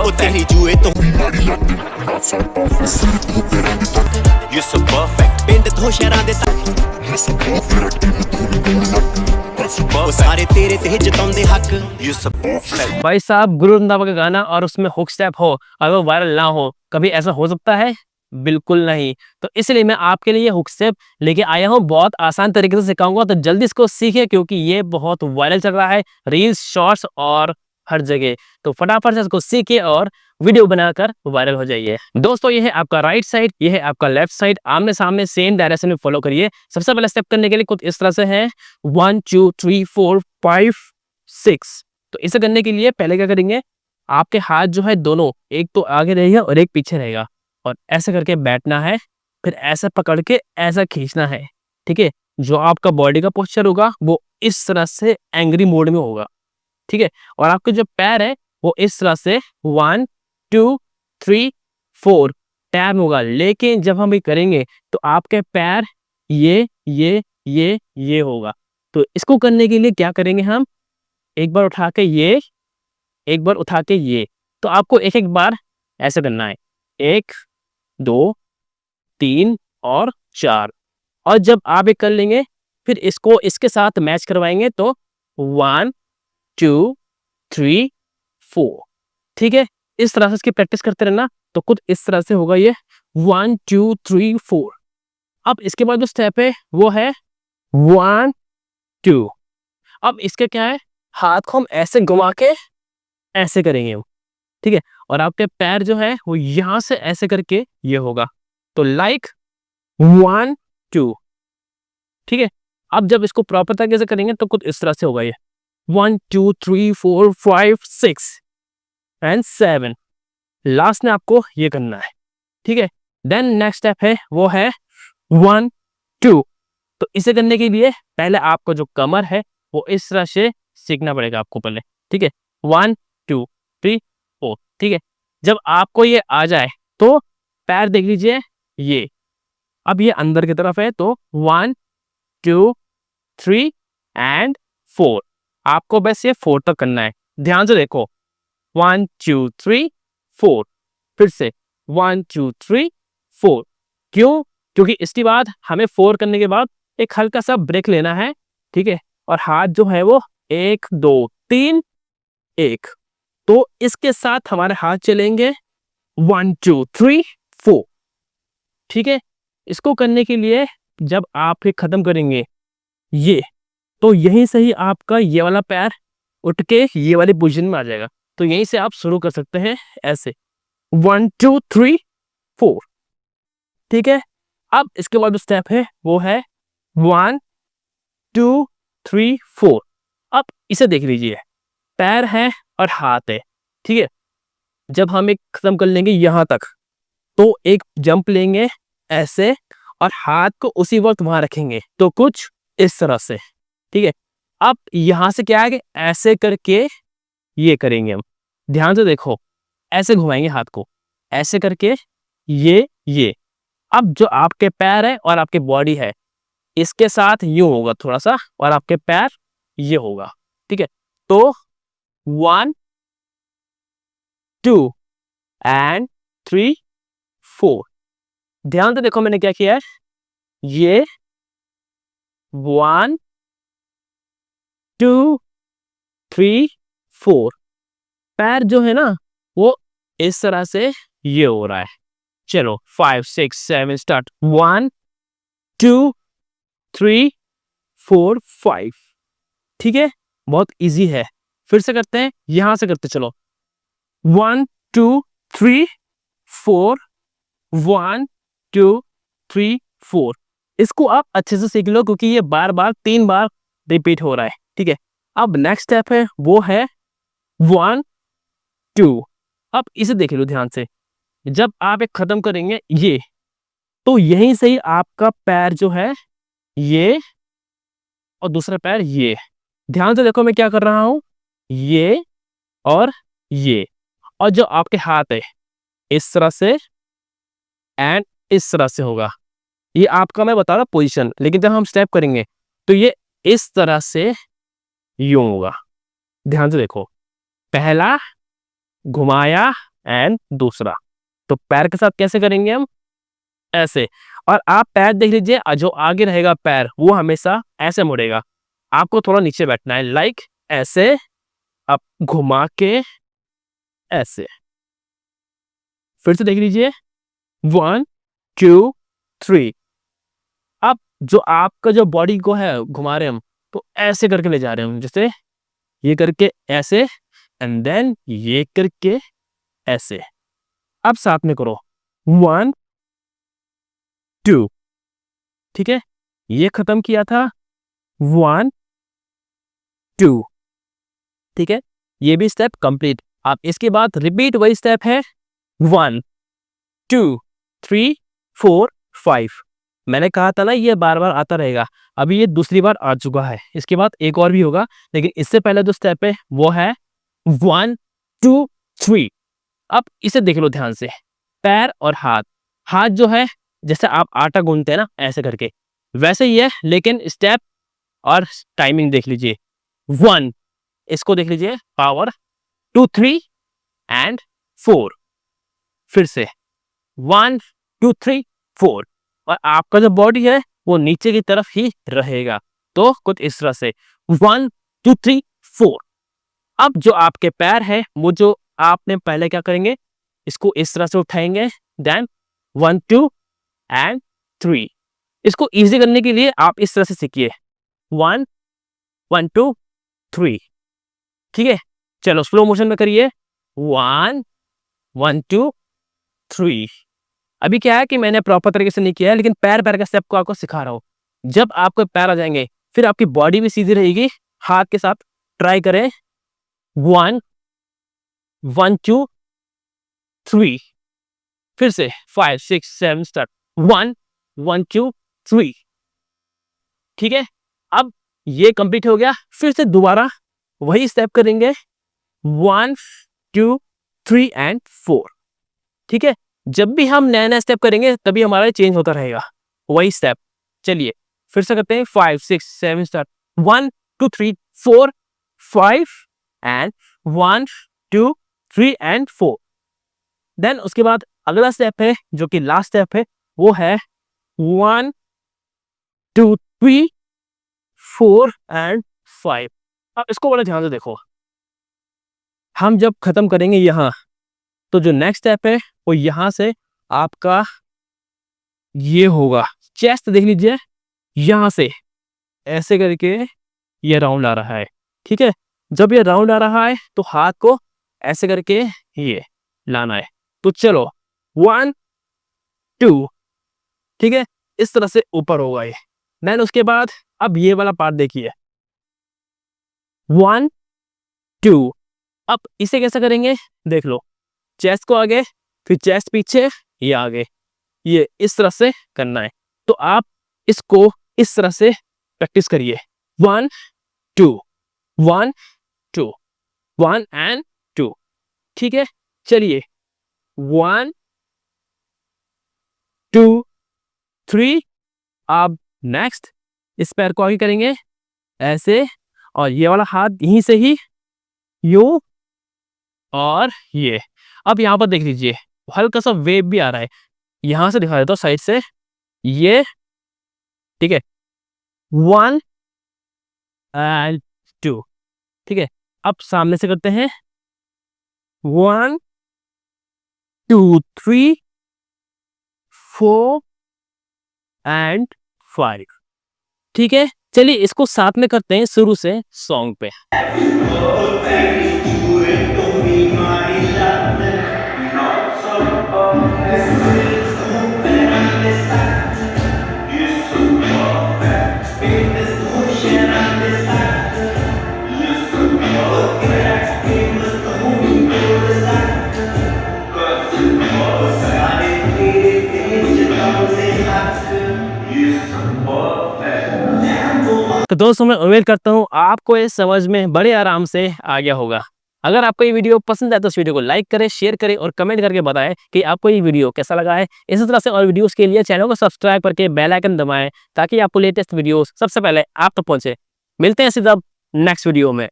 perfect तेरी जुए तो You're so perfect पिंड तो शहरां दे वो सारे तेरे ते जताउंदे हक You're so perfect। भाई साहब गुरु रंधावा का गाना और उसमें हुक स्टेप हो और वो वायरल ना हो, कभी ऐसा हो सकता है? बिल्कुल नहीं। तो इसलिए मैं आपके लिए हुक स्टेप लेके आया हूँ, बहुत आसान तरीके से सिखाऊंगा, तो जल्दी इसको सीखिए क्योंकि ये बहुत वायरल चल रहा है रील्स, शॉर्ट्स और हर जगह। तो फटाफट से इसको सीखिए और वीडियो बनाकर वायरल हो जाइए। दोस्तों ये है आपका राइट साइड, ये है आपका लेफ्ट साइड, आमने सामने सेम डायरेक्शन में फॉलो करिए। सबसे पहले स्टेप करने के लिए कुछ इस तरह से है 1 2 3 4 5 6। तो इसे करने के लिए पहले क्या करेंगे, आपके हाथ जो है दोनों, एक तो आगे रहेगा और एक पीछे रहेगा, और ऐसे करके बैठना है, फिर ऐसे पकड़ के ऐसा खींचना है। ठीक है, जो आपका बॉडी का पोस्चर होगा वो इस तरह से एंग्री मोड में होगा। ठीक है, और आपके जो पैर है वो इस तरह से 1 2 3 4 टैप होगा। लेकिन जब हम ये करेंगे तो आपके पैर ये होगा। तो इसको करने के लिए क्या करेंगे, हम एक बार उठा के ये, एक बार उठा के ये, तो आपको एक एक बार ऐसे करना है, 1 2 3 और 4। और जब आप ये कर लेंगे फिर इसको इसके साथ मैच करवाएंगे तो 1 2 3 4। ठीक है, इस तरह से इसकी प्रैक्टिस करते रहना, तो कुछ इस तरह से होगा ये 1 2 3 4। अब इसके बाद जो स्टेप है वो है 1 2। अब इसके क्या है, हाथ को हम ऐसे घुमा के ऐसे करेंगे हम। ठीक है, और आपके पैर जो है वो यहां से ऐसे करके ये होगा, तो लाइक 1 2। ठीक है, अब जब इसको प्रॉपर तरीके से करेंगे तो कुछ इस तरह से होगा ये 1 2 3 4 5 6 एंड 7। लास्ट में आपको ये करना है। ठीक है, देन नेक्स्ट स्टेप है वो है 1 2। तो इसे करने के लिए पहले आपको जो कमर है वो इस तरह से सीखना पड़ेगा आपको पहले। ठीक है, 1 2 3 4। ठीक है, जब आपको ये आ जाए तो पैर देख लीजिए ये, अब ये अंदर की तरफ है, तो 1 2 3 एंड 4। आपको बस ये 4 तक करना है, ध्यान से देखो 1 2 3 4। फिर से 1 2 3 4। क्यों? क्योंकि इसके बाद हमें 4 करने के बाद एक हल्का सा ब्रेक लेना है। ठीक है, और हाथ जो है वो 1 2 3 1। तो इसके साथ हमारे हाथ चलेंगे 1 2 3 4। ठीक है, इसको करने के लिए जब आप ये खत्म करेंगे ये, तो यहीं से ही आपका ये वाला पैर उठ के ये वाली पोजीशन में आ जाएगा। तो यहीं से आप शुरू कर सकते हैं ऐसे 1 2 3 4। ठीक है, अब इसके बाद जो स्टेप है वो है 1 2 3 4। अब इसे देख लीजिए, पैर है और हाथ है। ठीक है, जब हम एक खत्म कर लेंगे यहां तक, तो एक जंप लेंगे ऐसे और हाथ को उसी वक्त वहां रखेंगे, तो कुछ इस तरह से। ठीक है, अब यहां से क्या है कि ऐसे करके ये करेंगे हम, ध्यान से देखो, ऐसे घुमाएंगे हाथ को ऐसे करके ये। अब जो आपके पैर है और आपकी बॉडी है इसके साथ यूं होगा थोड़ा सा, और आपके पैर ये होगा। ठीक है, तो 1 2 एंड 3 4। ध्यान से देखो मैंने क्या किया है, ये 1 2 3 4। पैर जो है ना वो इस तरह से ये हो रहा है। चलो 5 6 7 स्टार्ट 1 2 3 4 5। ठीक है, बहुत इजी है। फिर से करते हैं, यहां से करते चलो 1 2 3 4 1 2 3 4। इसको आप अच्छे से सीख लो क्योंकि ये बार बार 3 बार रिपीट हो रहा है। ठीक है, अब नेक्स्ट स्टेप है वो है 1 2। अब इसे देख लो ध्यान से, जब आप एक खत्म करेंगे ये, तो यहीं से ही आपका पैर जो है ये और दूसरा पैर ये। ध्यान से देखो मैं क्या कर रहा हूं, ये और ये, और जो आपके हाथ है इस तरह से एंड इस तरह से होगा। ये आपका मैं बता रहा पोजीशन, लेकिन जब हम स्टेप करेंगे तो ये इस तरह से यूं होगा। ध्यान से देखो, पहला घुमाया एंड दूसरा। तो पैर के साथ कैसे करेंगे हम, ऐसे। और आप पैर देख लीजिए, जो आगे रहेगा पैर वो हमेशा ऐसे मुड़ेगा, आपको थोड़ा नीचे बैठना है, लाइक ऐसे, अब घुमा के ऐसे। फिर से देख लीजिए, 1 2 3। अब जो आपका जो बॉडी को है घुमा रहे हैं हम, तो ऐसे करके ले जा रहे हैं हम, जैसे ये करके ऐसे, एंड देन ये करके ऐसे। अब साथ में करो, 1 2। ठीक है, ये खत्म किया था, 1 2। ठीक है, ये भी स्टेप कंप्लीट। अब इसके बाद रिपीट वही स्टेप है, 1 2 3 4 5। मैंने कहा था ना ये बार बार आता रहेगा, अभी ये दूसरी बार आ चुका है, इसके बाद एक और भी होगा, लेकिन इससे पहले जो स्टेप है वो है 1 2 3। अब इसे देख लो ध्यान से, पैर और हाथ। हाथ जो है जैसे आप आटा गूंथते हैं ना ऐसे करके, वैसे ही है, लेकिन स्टेप और टाइमिंग देख लीजिए। 1, इसको देख लीजिए, पावर, 2 3 एंड 4। फिर से 1 2 3 4। और आपका जो बॉडी है वो नीचे की तरफ ही रहेगा, तो कुछ इस तरह से 1 2 3 4। अब जो आपके पैर है वो जो आपने पहले क्या करेंगे, इसको इस तरह से उठाएंगे, देन 1 2 एंड 3। इसको इजी करने के लिए आप इस तरह से सीखिए, 1 1 2 3। ठीक है, चलो स्लो मोशन में करिए, 1 1 2 3। अभी क्या है कि मैंने प्रॉपर तरीके से नहीं किया है, लेकिन पैर पैर का स्टेप को आपको सिखा रहा हूं। जब आपके पैर आ जाएंगे फिर आपकी बॉडी भी सीधी रहेगी। हाथ के साथ ट्राई करें, 1 1 2 3। फिर से 5 6 7 स्टार्ट, 1 1 2 3। ठीक है, अब ये कंप्लीट हो गया, फिर से दोबारा वही स्टेप करेंगे, 1 2 3 एंड 4। ठीक है, जब भी हम नया नया स्टेप करेंगे तभी हमारा चेंज होता रहेगा, वही स्टेप। चलिए फिर से करते हैं, 5 6 7 स्टार्ट, 1 2 3 4 5 एंड 1 2 3 एंड 4। देन उसके बाद अगला स्टेप है जो कि लास्ट स्टेप है, वो है 1 2 3 4 एंड 5। अब इसको बड़ा ध्यान से देखो, हम जब खत्म करेंगे यहाँ, तो जो नेक्स्ट स्टेप है वो यहां से आपका ये होगा, चेस्ट देख लीजिए, यहां से ऐसे करके ये राउंड आ रहा है। ठीक है, जब ये राउंड आ रहा है तो हाथ को ऐसे करके ये लाना है। तो चलो 1 2। ठीक है, इस तरह से ऊपर होगा ये। देन उसके बाद अब ये वाला पार्ट देखिए, 1 2। अब इसे कैसे करेंगे, देख लो, चेस्ट को आगे, फिर चेस्ट पीछे, ये आगे, ये इस तरह से करना है। तो आप इसको इस तरह से प्रैक्टिस करिए, 1 2 1 2 1 एंड 2। ठीक है, चलिए 1 2 3। अब नेक्स्ट इस पैर को आगे करेंगे ऐसे, और ये वाला हाथ यहीं से ही यूं, और ये। अब यहाँ पर देख लीजिए हल्का सा वेव भी आ रहा है, यहां से दिखा देता हूं साइड से, ये। ठीक है, 1 एंड 2। ठीक है, अब सामने से करते हैं, 1 2 3 4 एंड 5। ठीक है, चलिए इसको साथ में करते हैं शुरू से सॉन्ग पे। तो दोस्तों मैं उम्मीद करता हूँ आपको ये समझ में बड़े आराम से आ गया होगा। अगर आपको ये वीडियो पसंद आए तो इस वीडियो को लाइक करें, शेयर करें और कमेंट करके बताएं कि आपको ये वीडियो कैसा लगा है। इसी तरह से और वीडियोस के लिए चैनल को सब्सक्राइब करके बेल आइकन दबाएं, ताकि आपको लेटेस्ट वीडियोस सबसे पहले आप तक पहुंचे। मिलते हैं सीधा नेक्स्ट वीडियो में।